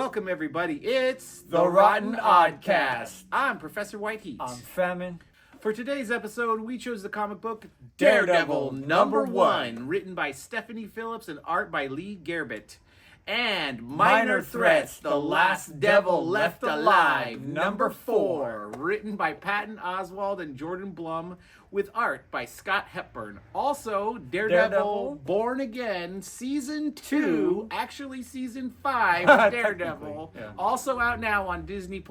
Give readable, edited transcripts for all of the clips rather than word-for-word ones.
Welcome, everybody. It's The Rotten Oddcast. I'm Professor Whiteheat. I'm Famine. For today's episode, we chose the comic book Daredevil #1, written by Stephanie Phillips and art by Lee Gerbett. And Minor Threats, The Last Devil Left Alive, #4, written by Patton Oswalt and Jordan Blum, with art by Scott Hepburn. Also, Daredevil Born Again, Season 2, actually Season 5 of Daredevil, yeah. also out now on Disney+.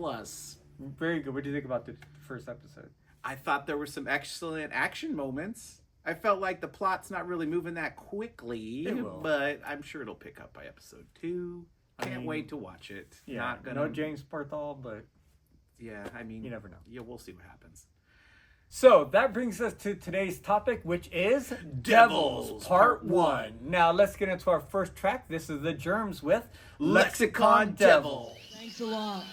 Very good. What do you think about the first episode? I thought there were some excellent action moments. I felt like the plot's not really moving that quickly, It will. but I'm sure it'll pick up by episode 2. Can't wait to watch it. Yeah, Not gonna, no James Barthol, but yeah, I mean, you never know. Yeah, we'll see what happens. So that brings us to today's topic, which is Devils Part 1. Now let's get into our first track. This is The Germs with Lexicon Devil. Thanks a lot.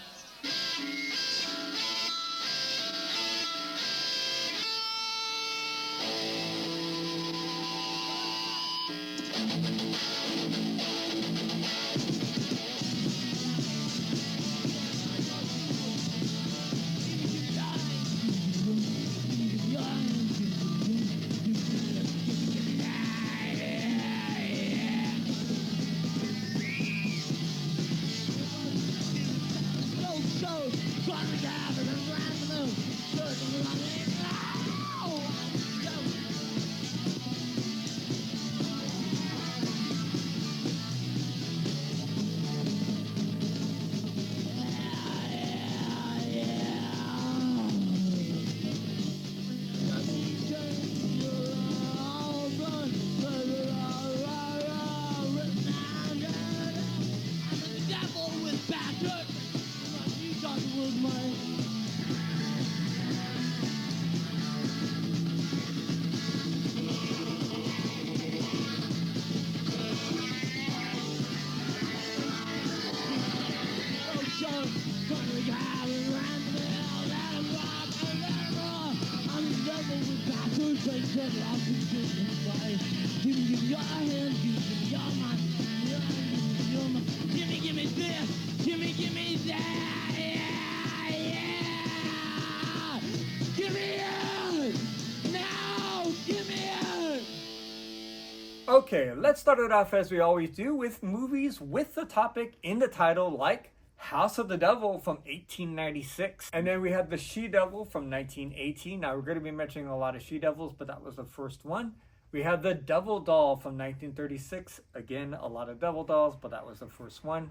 Okay, let's start it off as we always do with movies with the topic in the title, like House of the Devil from 1896. And then we had The She-Devil from 1918. Now we're going to be mentioning a lot of She-Devils, but that was the first one. We have The Devil Doll from 1936. Again, a lot of Devil Dolls, but that was the first one.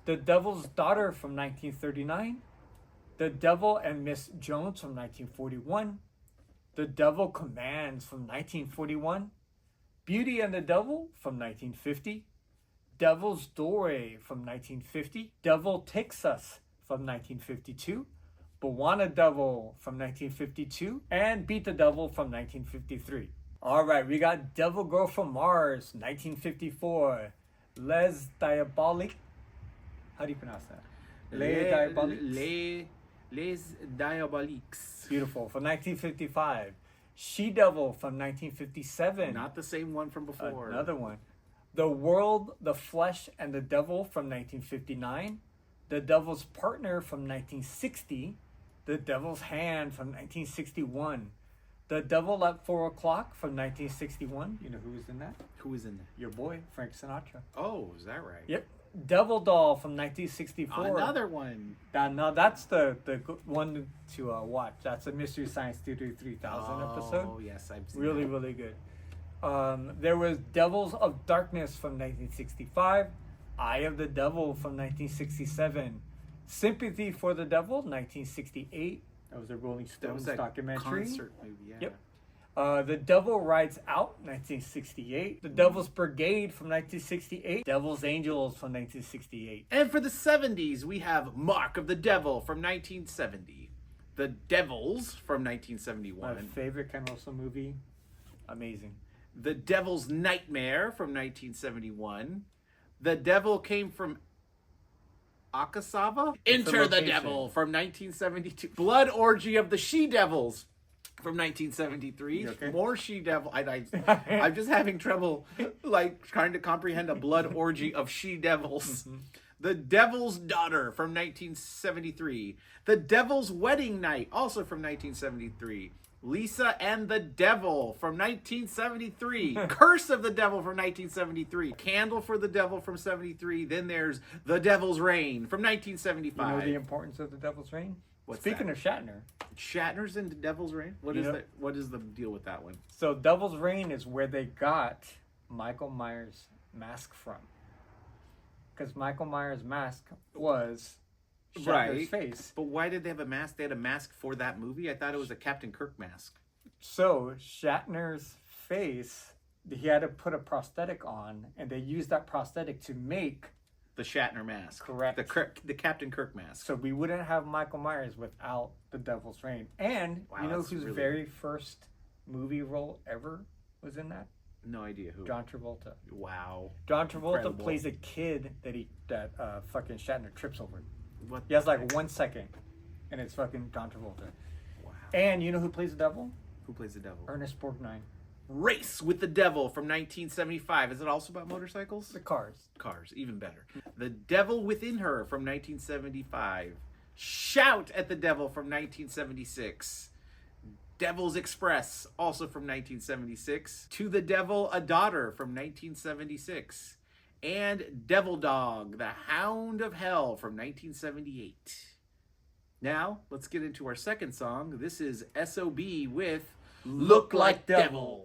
The Devil's Daughter from 1939. The Devil and Miss Jones from 1941. The Devil Commands from 1941. Beauty and the Devil from 1950. Devil's Doorway from 1950. Devil Takes Us from 1952. Bawana Devil from 1952. And Beat the Devil from 1953. Alright, we got Devil Girl from Mars, 1954. Les Diaboliques. How do you pronounce that? Les Diaboliques. Les Diaboliques. Beautiful. From 1955. She-Devil from 1957. Not the same one from before. Another one. The World, the Flesh, and the Devil from 1959. The Devil's Partner from 1960. The Devil's Hand from 1961. The Devil at 4 O'Clock from 1961. You know who was in that? Who was in there? Your boy, Frank Sinatra. Oh, is that right? Yep. Devil Doll from 1964. Another one. Now that's the one to watch. That's a Mystery Science Theater 3000 episode. Oh, yes, I've seen Really, that. really good. There was Devils of Darkness from 1965. Eye of the Devil from 1967. Sympathy for the Devil, 1968. That was a Rolling That Stones was that documentary. concert movie, yeah. Yep. The Devil Rides Out, 1968. The Devil's Brigade from 1968. Devil's Angels from 1968. And for the 70s, we have Mark of the Devil from 1970. The Devils from My 1971. favorite Ken Russell movie. Amazing. The Devil's Nightmare from 1971. The Devil Came from Akasawa. Enter the location. Devil from 1972. Blood Orgy of the She-Devils from 1973. You okay? More She-Devil. I'm just having trouble, like, trying to comprehend a blood orgy of She-Devils. The Devil's Daughter from 1973. The Devil's Wedding Night, also from 1973. Lisa and the Devil from 1973. Curse of the Devil from 1973. Candle for the Devil from 73. Then there's The Devil's Reign from 1975. You know the importance of The Devil's Reign? Speaking of Shatner. Shatner's in The Devil's Reign? What is the deal with that one? So Devil's Reign is where they got Michael Myers' mask from. Because Michael Myers' mask was Shatner's face. But why did they have a mask? They had a mask for that movie? I thought it was a Captain Kirk mask. So Shatner's face, he had to put a prosthetic on, and they used that prosthetic to make the Shatner mask. Correct. The Captain Kirk mask. So we wouldn't have Michael Myers without The Devil's Reign. And you know whose very first movie role ever was in that? No idea who. John Travolta. Wow. John Travolta plays a kid that fucking Shatner trips over. What? He has like 1 second, and it's fucking John Travolta. Wow. And you know who plays the devil? Who plays the devil? Ernest Borgnine. Race with the Devil from 1975. Is it also about motorcycles? The Cars. Cars, even better. The Devil Within Her from 1975. Shout at the Devil from 1976. Devil's Express, also from 1976. To the Devil, a Daughter from 1976. And Devil Dog, the Hound of Hell from 1978. Now, let's get into our second song. This is S.O.B. with Look Like Devil.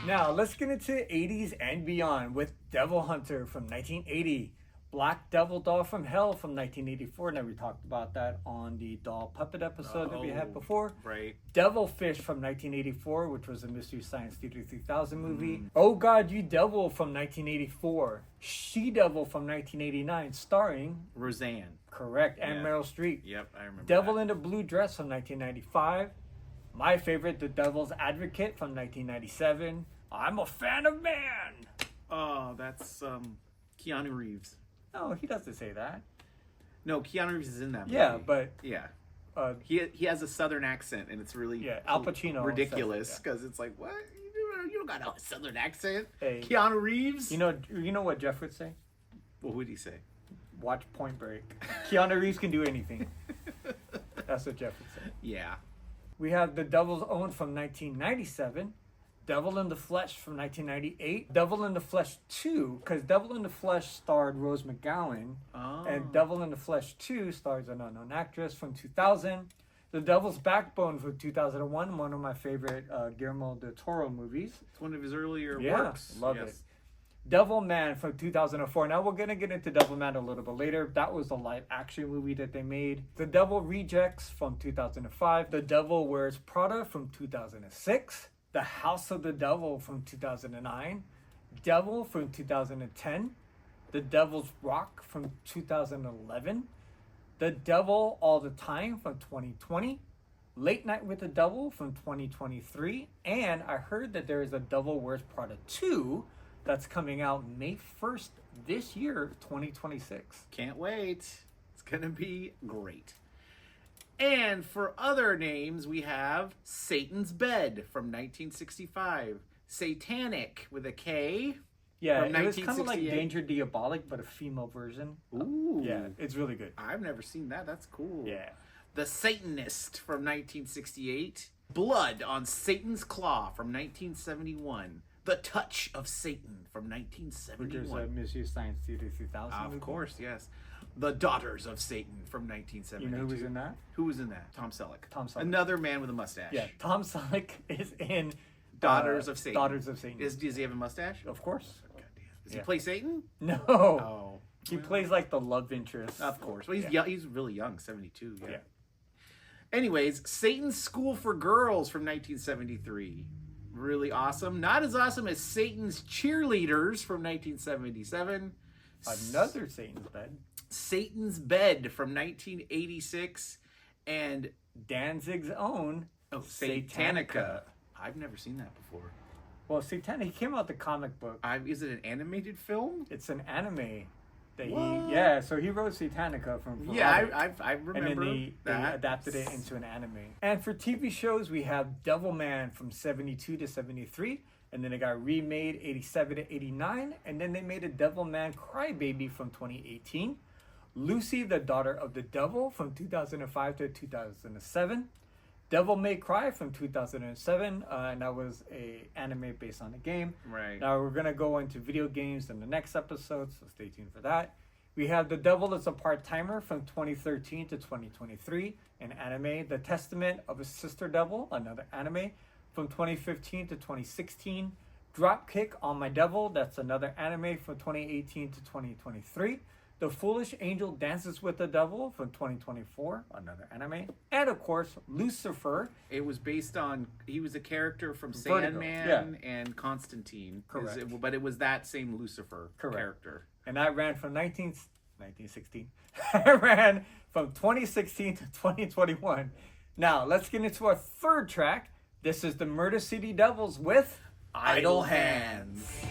Now, let's get into 80s and beyond with Devil Hunter from 1980. Black Devil Doll from Hell from 1984. Now, we talked about that on the Doll Puppet episode that we had before. Right. Devilfish from 1984, which was a Mystery Science Theater 3000 movie. Oh God, You Devil from 1984. She-Devil from 1989, starring Roseanne. Correct, and Meryl Streep. Yep, I remember Devil that. in a Blue Dress from 1995. My favorite, The Devil's Advocate from 1997. I'm a fan of man. Oh, that's Keanu Reeves. No, he doesn't say that. No, Keanu Reeves is in that movie. Yeah, but yeah, he has a southern accent, and it's really Al Pacino ridiculous because it's like, what, you don't got a southern accent. Hey, Keanu Reeves. You know what Jeff would say? What would he say? Watch Point Break. Keanu Reeves can do anything. That's what Jeff would say. Yeah. We have The Devil's Own from 1997. Devil in the Flesh from 1998. Devil in the Flesh 2, because Devil in the Flesh starred Rose McGowan. Oh. And Devil in the Flesh 2 stars an unknown actress from 2000. The Devil's Backbone from 2001, one of my favorite Guillermo del Toro movies. It's one of his earlier Yeah, works. love it. Devil Man from 2004. Now we're going to get into Devil Man a little bit later. That was the live action movie that they made. The Devil Rejects from 2005. The Devil Wears Prada from 2006. The House of the Devil from 2009. Devil from 2010. The Devil's Rock from 2011. The Devil All the Time from 2020. Late Night with the Devil from 2023. And I heard that there is a Devil Wears Prada 2 that's coming out May 1st this year, 2026. Can't wait. It's going to be great. And for other names, we have Satan's Bed from 1965. Satanic with a K. Yeah, from it was kind of like 1968. Danger Diabolic, but a female version. Ooh. Yeah, it's really good. I've never seen that. That's cool. Yeah. The Satanist from 1968. Blood on Satan's Claw from 1971. The Touch of Satan from Which is 1971. Mystery Science Theater 3000 Of movie. course, yes. The Daughters of Satan from 1972. You know who was in that? Who was in that? Tom Selleck. Tom Selleck. Another man with a mustache. Yeah, Tom Selleck is in Daughters of Satan. Daughters of Satan. Does he have a mustache? Of course. God damn. Does he Yeah. play Satan? No. Oh. He plays like the love interest. Of course. Well, he's Yeah. young, he's really young, 72. Yeah. Yeah. Anyways, Satan's School for Girls from 1973. Really awesome. Not as awesome as Satan's Cheerleaders from 1977. Another Satan's Bed. Satan's Bed from 1986. And Danzig's own Satanica. I've never seen that before. Well, Satanica, he came out the comic book. Is it an animated film? It's an anime that What? yeah, so he wrote Satanica from Yeah, Veronica. I And remember then they that. adapted it into an anime. And for TV shows, we have Devilman from 72 to 73. And then it got remade 87 to 89. And then they made a Devilman Crybaby from 2018. Lucy, the Daughter of the Devil from 2005 to 2007. Devil May Cry from 2007. And that was a anime based on a game. Right. Now we're going to go into video games in the next episode, so stay tuned for that. We have The Devil is a Part-Timer from 2013 to 2023, an anime. The Testament of a Sister Devil, another anime, from 2015 to 2016. Dropkick on My Devil, that's another anime from 2018 to 2023. The Foolish Angel Dances with the Devil from 2024, another anime. And of course, Lucifer. It was based on, he was a character from Vertigo, Sandman and Constantine. Correct. But it was that same Lucifer Correct. character. And that ran from 1916. It ran from 2016 to 2021. Now, let's get into our third track. This is the Murder City Devils with Idle Hands.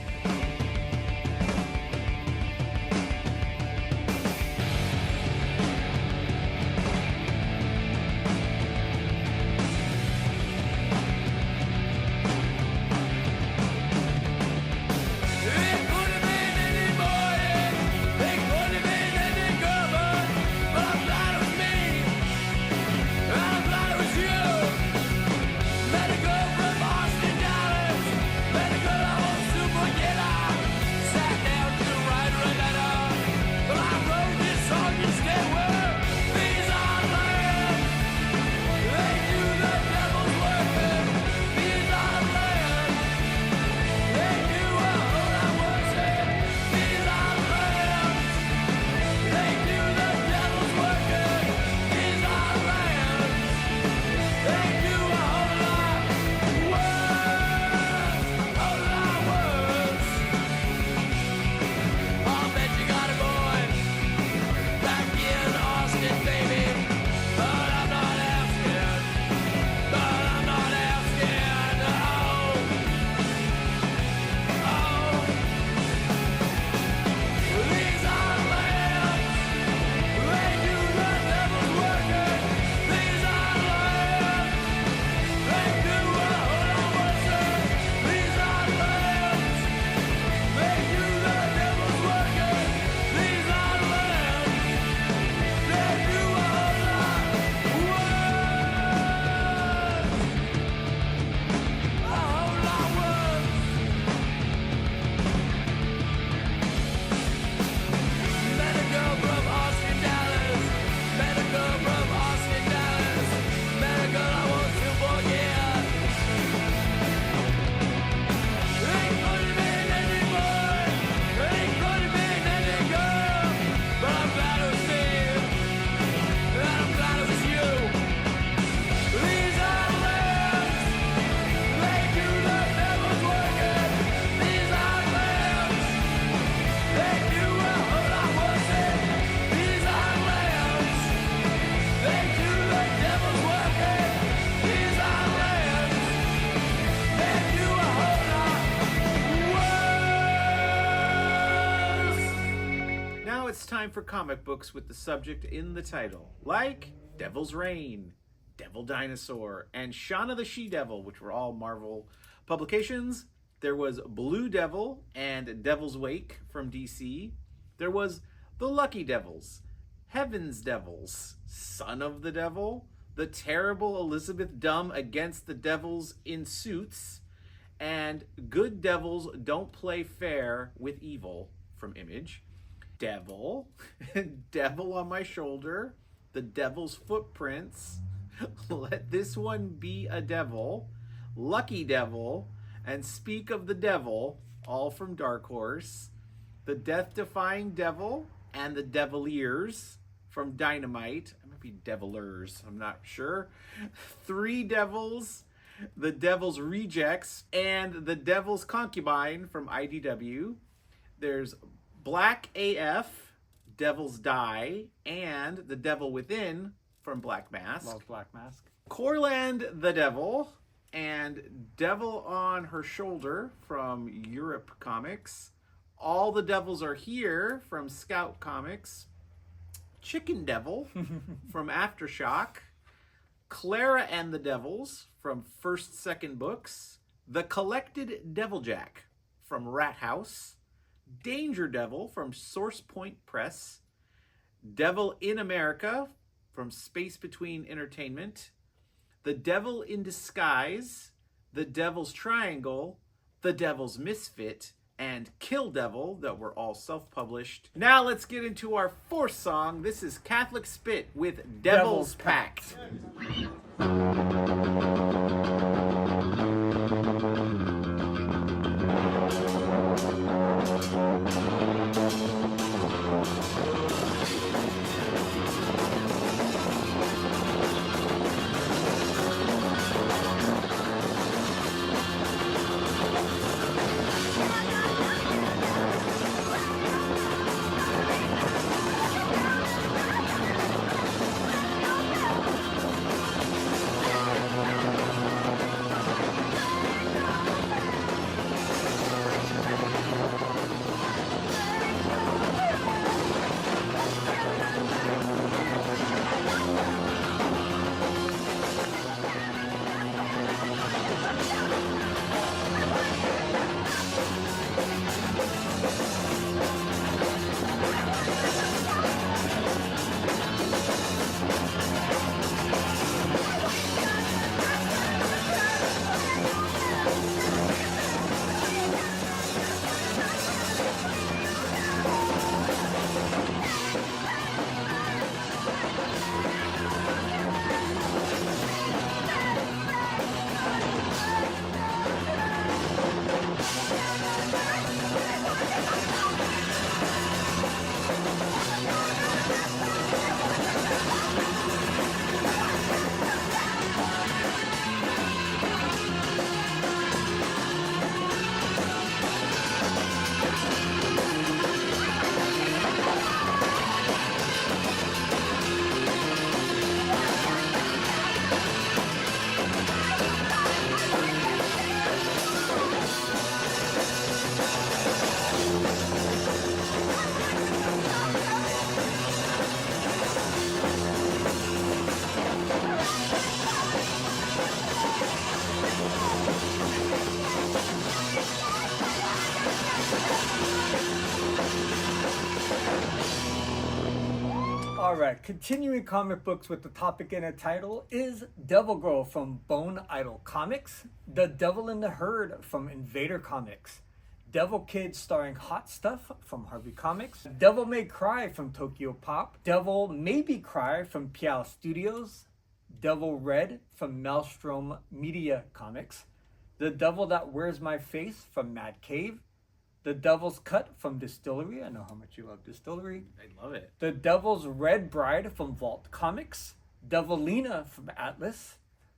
Let it go from Austin, Dallas. Let it go, I want super, get out. it's time for comic books with the subject in the title, like Devil's Reign, Devil Dinosaur, and Shauna the She-Devil, which were all Marvel publications. There was Blue Devil and Devil's Wake from DC. There was The Lucky Devils, Heaven's Devils, Son of the Devil, The Terrible Elizabeth Dumb Against the Devils in Suits, and Good Devils Don't Play Fair with Evil from Image. Devil, Devil on My Shoulder, The Devil's Footprints, Let This One Be a Devil, Lucky Devil, and Speak of the Devil, all from Dark Horse, The Death-Defying Devil, and The Deviliers from Dynamite. It might be Devilers, I'm not sure. Three Devils, The Devil's Rejects, and The Devil's Concubine from IDW. There's Black AF, Devil's Die, and The Devil Within from Black Mask. Love Black Mask. Corland the Devil, and Devil on Her Shoulder from Europe Comics. All the Devils Are Here from Scout Comics. Chicken Devil from Aftershock. Clara and the Devils from First Second Books. The Collected Deviljack from Rat House. Danger Devil from Source Point Press. Devil in America from Space Between Entertainment. The Devil in Disguise, The Devil's Triangle, The Devil's Misfit, and Kill Devil, that were all self-published. Now let's get into our fourth song. This is Catholic Spit with Devil's Pact. Alright, continuing comic books with the topic and a title is Devil Girl from Bone Idol Comics, The Devil in the Herd from Invader Comics, Devil Kid starring Hot Stuff from Harvey Comics, Devil May Cry from Tokyo Pop, Devil Maybe Cry from Piao Studios, Devil Red from Maelstrom Media Comics, The Devil That Wears My Face from Mad Cave, The Devil's Cut from Distillery. I know how much you love Distillery. I love it. The Devil's Red Bride from Vault Comics. Devilina from Atlas.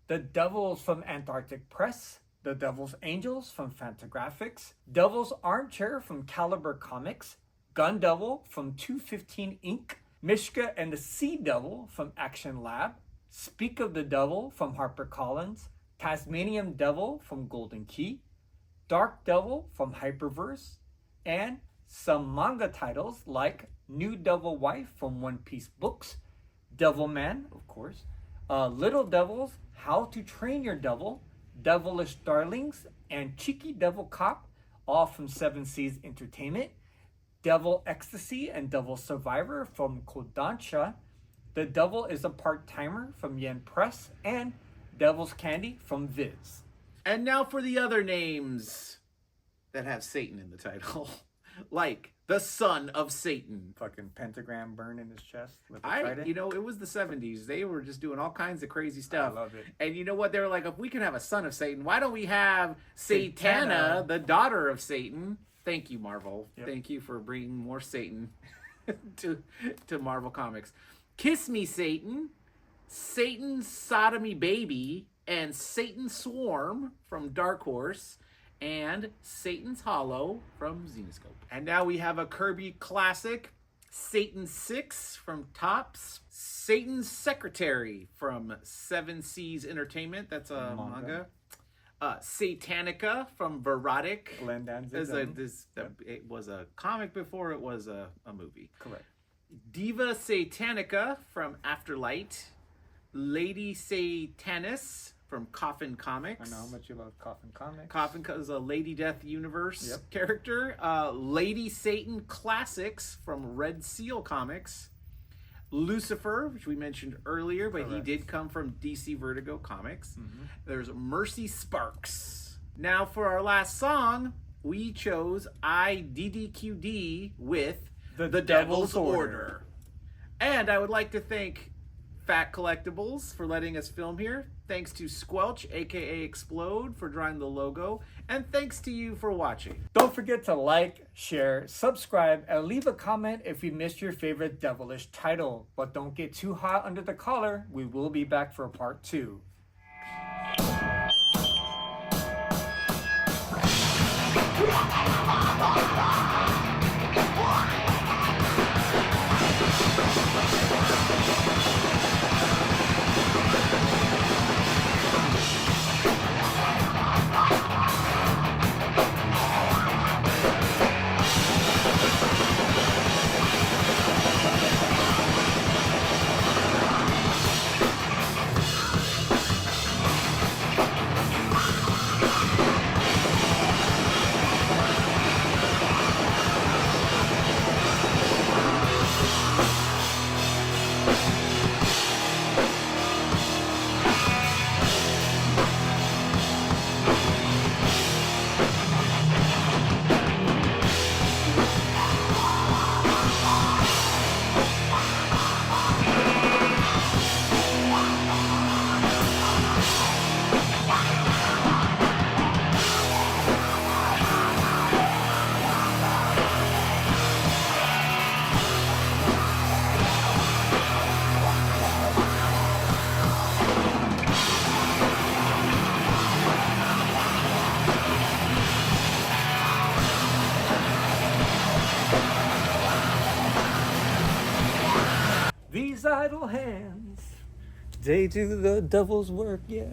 The Devils from Antarctic Press. The Devil's Angels from Fantagraphics. Devil's Armchair from Caliber Comics. Gun Devil from 215 Inc. Mishka and the Sea Devil from Action Lab. Speak of the Devil from HarperCollins. Tasmanian Devil from Golden Key. Dark Devil from Hyperverse, and some manga titles like New Devil Wife from One Piece Books, Devil Man, of course, Little Devils, How to Train Your Devil, Devilish Darlings, and Cheeky Devil Cop, all from Seven Seas Entertainment, Devil Ecstasy and Devil Survivor from Kodansha, The Devil is a Part-Timer from Yen Press, and Devil's Candy from Viz. And now for the other names that have Satan in the title. Like the Son of Satan. Fucking pentagram burn in his chest with the It was the 70s. They were just doing all kinds of crazy stuff. I love it. And you know what? They were like, if we can have a son of Satan, why don't we have Satana, Satana. the daughter of Satan? Thank you, Marvel. Yep. Thank you for bringing more Satan to Marvel Comics. Kiss Me, Satan, Satan's Sodomy Baby, and Satan Swarm from Dark Horse, and Satan's Hollow from Xenoscope. And now we have a Kirby classic, Satan 6 from Topps, Satan's Secretary from Seven Seas Entertainment, that's a manga. Satanica from Verotic. Glenn Danzig. It was a comic before it was a movie. Correct. Diva Satanica from Afterlight. Lady Satanis from Coffin Comics. I know how much you love Coffin Comics. Coffin is a Lady Death Universe character. Lady Satan Classics from Red Seal Comics. Lucifer, which we mentioned earlier, but he did come from DC Vertigo Comics. Mm-hmm. There's Mercy Sparks. Now for our last song, we chose IDDQD with The Devil's Order. And I would like to thank Phat Collectables for letting us film here. Thanks to Squelch, aka Explode, for drawing the logo. And thanks to you for watching. Don't forget to like, share, subscribe, and leave a comment if you missed your favorite devilish title. But don't get too hot under the collar. We will be back for part 2. These idle hands, they do the devil's work, yeah.